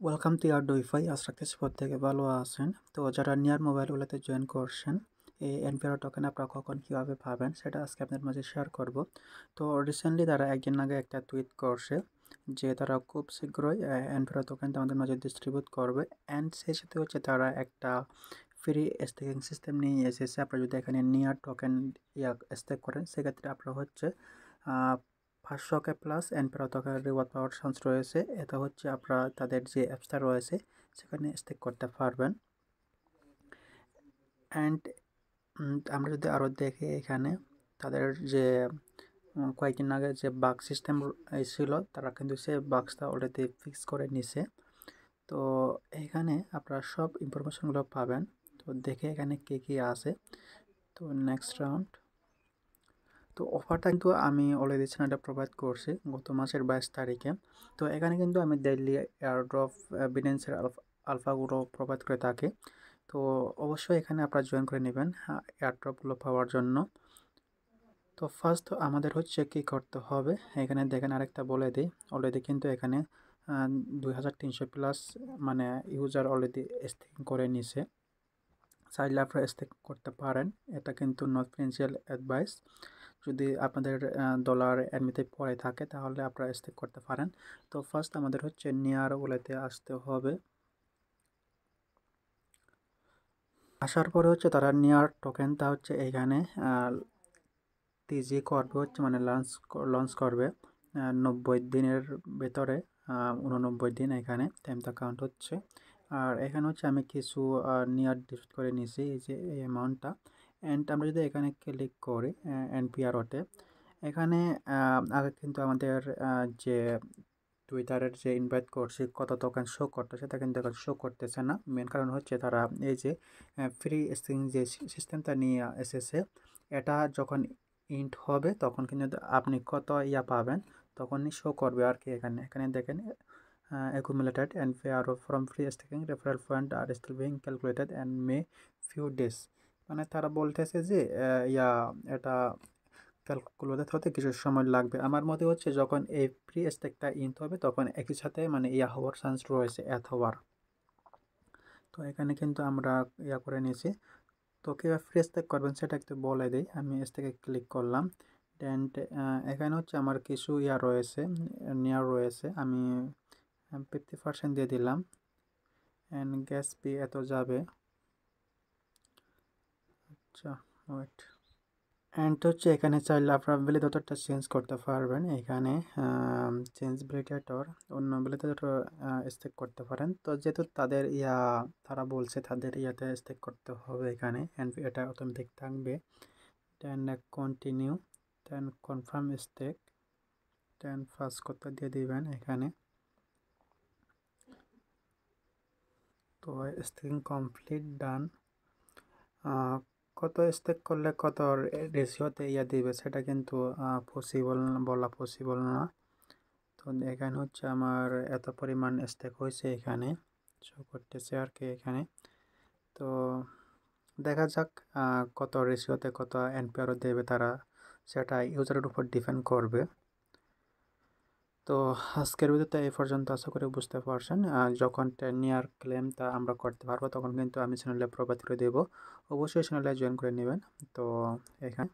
Welcome to ইয়ার ডুইফাই। আশা রাখতেছি প্রত্যেকে ভালো আছেন। তো যারা নিয়ার মোবাইলগুলোতে জয়েন করছেন, এই এনপিআর টোকেন আপনারা কখন কীভাবে পাবেন সেটা আজকে আপনাদের মাঝে শেয়ার করব। তো রিসেন্টলি তারা একদিন আগে একটা টুইট করছে যে তারা খুব শীঘ্রই এনপিআর টোকেনটা আমাদের মাঝে ডিস্ট্রিবিউট করবে। অ্যান্ড সেই সাথে হচ্ছে তারা একটা ফ্রি স্টেকিং সিস্টেম নিয়ে এসেছে। আপনারা যদি এখানে নিয়ার টোকেন স্টেক করেন সেক্ষেত্রে আপনারা হচ্ছে 500K plus NPR token reward পাওয়ার চান্স রয়েছে। এটা হচ্ছে আপনারা তাদের যে অ্যাপসটা রয়েছে সেখানে স্টেক করতে পারবেন। অ্যান্ড আমরা যদি আরও দেখি এখানে তাদের যে কয়েকদিন আগে যে বাগ সিস্টেম ছিল তারা কিন্তু সে বাগসটা অলরেডি ফিক্স করে নিছে। তো এখানে আপনারা সব ইনফরমেশনগুলো পাবেন। তো দেখে এখানে কে কী আছে। তো নেক্সট রাউন্ড, তো অফারটা কিন্তু আমি অলরেডি চ্যানেলটা প্রোভাইড করছি গত মাসের 22 তারিখে। তো এখানে কিন্তু আমি ডেইলি এয়ারড্রপ বিনেন্সের আলফাগুলো প্রোভাইড করে থাকি। তো অবশ্যই এখানে আপনারা জয়েন করে নেবেন এয়ারড্রপগুলো পাওয়ার জন্য। তো ফার্স্ট আমাদের হচ্ছে কী করতে হবে, এখানে দেখেন আরেকটা বলে দিই, অলরেডি কিন্তু এখানে 2300 প্লাস মানে ইউজার অলরেডি স্টেকিং করে নিছে। চাইলে আপনারা স্টেক করতে পারেন, এটা কিন্তু নট ফিনান্সিয়াল অ্যাডভাইস। যদি আপনাদের ডলার এমনিতে পড়ে থাকে তাহলে আপনারা স্টেক করতে পারেন। তো ফার্স্ট আমাদের হচ্ছে নিয়ার ওয়ালেটে আসতে হবে। আসার পরে হচ্ছে তারা নিয়ার টোকেনটা হচ্ছে এইখানে টিজি করবে, হচ্ছে মানে লঞ্চ করবে 90 দিনের ভেতরে। 89 দিন এখানে টাইমটা কাউন্ট হচ্ছে। আর এখানে হচ্ছে আমি কিছু নিয়ার ডিপোজিট করে নিয়েছি, এই যে এই অ্যামাউন্টটা। অ্যান্ড আমরা যদি এখানে ক্লিক করি এনপিআরওতে, এখানে আগে কিন্তু আমাদের যে টুইটারের যে ইনভাইট করছি কত টোকেন শো করতেছে সেটা কিন্তু এখন শো করতেছে না। মেন কারণ হচ্ছে তারা এই যে ফ্রি স্ট্রিং যে সিস্টেমটা নিয়ে এসেছে, এটা যখন ইন্ট হবে তখন কিন্তু আপনি কত পাবেন তখনই শো করবে আর কি। এখানে এখানে দেখেন accumulated and payout from free staking referral fund are still being calculated and may few days। মানে তারা বলতেছে যে এটা ক্যালকুলেট হতে কিছু সময় লাগবে। আমার মতে হচ্ছে যখন এই ফ্রি স্টেকটা ইন্ট হবে তখন একই সাথে মানে হওয়ার চান্স রয়েছে হওয়ার। তো এখানে কিন্তু আমরা করে নিয়েছি। তো কীভাবে ফ্রি স্টেক করবেন সেটা একটু বলে দিই। আমি স্টেকে ক্লিক করলাম। দেন এখানে হচ্ছে আমার কিছু রয়েছে, নিয়ার রয়েছে। আমি 50% দিয়ে দিলাম। অ্যান্ড গ্যাস পি এত যাবে। আচ্ছা ওয়েট। অ্যান্ড হচ্ছে এখানে চাইলে আপনারা ভ্যালিডেটরটা চেঞ্জ করতে পারবেন। এখানে চেঞ্জ ভ্যালিডেটর অন্য ভ্যালিডেটর স্টেক করতে পারেন। তো যেহেতু তাদের তারা বলছে তাদের স্টেক করতে হবে এখানে, অ্যান্ড এটা অটোমেটিক থাকবে। দেন কন্টিনিউ, দেন কনফার্ম স্টেক, দেন ফার্স্ট করতে দিয়ে দিবেন এখানে। তো স্টেকিং কমপ্লিট, ডান। কত স্টেক করলে কত রেশিওতে দিবে সেটা কিন্তু বলা পসিবল না। তো এখানে হচ্ছে আমার এত পরিমাণ স্টেক হয়েছে এখানে শো করতেছে আর কি এখানে। তো দেখা যাক কত রেশিওতে কত এনপিআরও দেবে তারা, সেটা ইউজারের উপর ডিপেন্ড করবে। তো আজকের ভিডিওতে এই পর্যন্ত, আশা করি বুঝতে পারছেন। যখন 10 ইয়ার ক্লেমটা আমরা করতে পারবো তখন কিন্তু আমি চ্যানেলে প্রোভাইড করে দেবো। অবশ্যই চ্যানেলে জয়েন করে নেবেন। তো এখানে